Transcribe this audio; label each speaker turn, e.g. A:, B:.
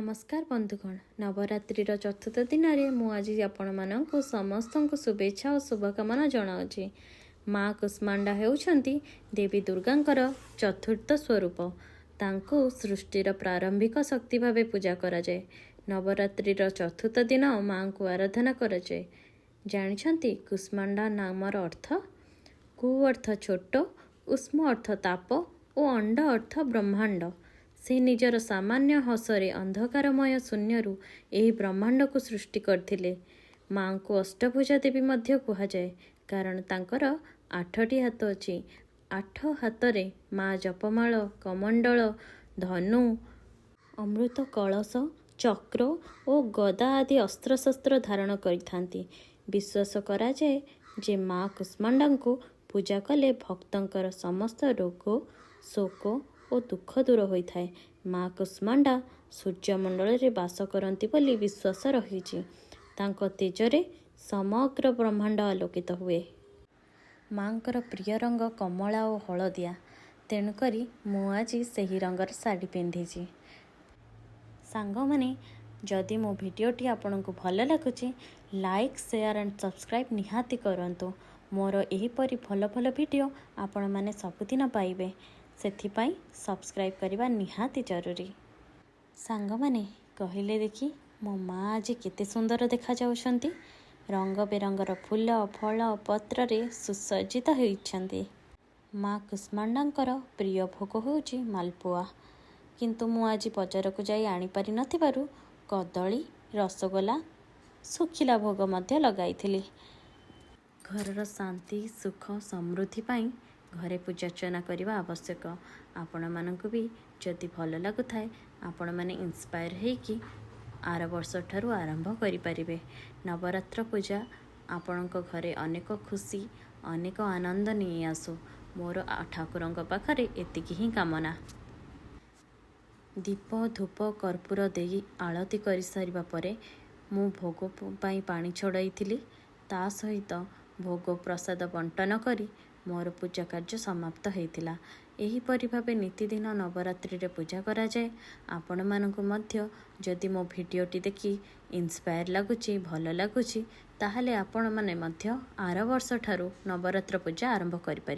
A: नमस्कार बंधुगण नवरात्रि चतुर्थ दिन में आज आपण समस्त शुभेच्छा और शुभकामना जनाऊँगी। माँ कुष्मांडा होउछंती देवी दुर्गांकर चतुर्थ स्वरूप। तांको सृष्टिर प्रारंभिक शक्ति भावे पूजा कराए। नवरात्रि चतुर्थ दिन माँ को आराधना कराए। जानिछंती कुष्मांडा नामर अर्थ? कु अर्थ छोट, उष्म अर्थ ताप और अंड अर्थ ब्रह्मांड। से निजर सामान्य हसरे अंधकारमय शून्यरू एही ब्रह्मांड को सृष्टि करथिले। माँ को अष्टभुजा देवी मध्य कुहाजाए कारण तांकर 8टी हाथ अछि। 8 हाथरे माँ जपमाळ, कमंडल, धनु, अमृत कलश, चक्र और गदा आदि अस्त्रशस्त्र धारण करिथांती। विश्वास कराए जे माँ कुष्मांडा को पूजा कले भक्तंकर समस्त रोग, शोक और दुख दूर होता है। माँ कुष्मांडा सूर्यमंडल रे बास करती बोली विश्वास रही। तांको तेजरे समग्र ब्रह्मांड आलोकित हुए। माँकर प्रिय रंग कमला और हलदिया, तेणुकरी मु आज सही रंगर साड़ी पिंधि। सांग माने जदि मो भिडियोटी आपंक भल लगुच लाइक शेयर एंड सब्सक्राइब निहाती करंतु। मोर एहीपरि भल भल भिडियो आपण माने सबुदिन पाइबे, सेथिपाई सब्सक्राइब करवा निहाती जरूरी। सांग माने कहिले देखी मो माँ आज केते सुंदर देखा जाउछंती। रंग बेरंगर फूल फल पत्र रे सुसज्जित होइछंती। माँ कुष्मांडांकर प्रिय भोग होउची मालपुआ, किंतु मु आज बजार को जाई आनी पारि नथिबारु कदली, रसगोला, सुखिला भोग मध्य लगाइथिली। घरर शांति सुख समृद्धि पाई घरे पूजार्चना करने आवश्यक। आपण मानक भी जदि भल लगुथाए आपण माने इंस्पायर होइकी आर वर्ष ठारू आरंभ करें। नवरात्र पूजा आपणक घरे अनेक खुशी अनेक आनंद नहीं आसु। मोर ठाकुरंक पाखरे एतिकी ही कामना। दीप धूप कर्पूर देई आळती कर सारिबा परे मु भोग पाई पानी छड़ाई। ता सहित भोग प्रसाद बंटन करी मोर पूजा कार्य समाप्त होइतिला। एहीपरि भावे नीतिदिन नवरात्रि रे पूजा करा जाए। आपण मानकु मध्य जदि मो भिडियोटी देखि इंस्पायर लगुची भल लगुची ताहले आपण माने मध्य आर वर्ष ठारू नवरात्र पूजा आरंभ करि पारिबे।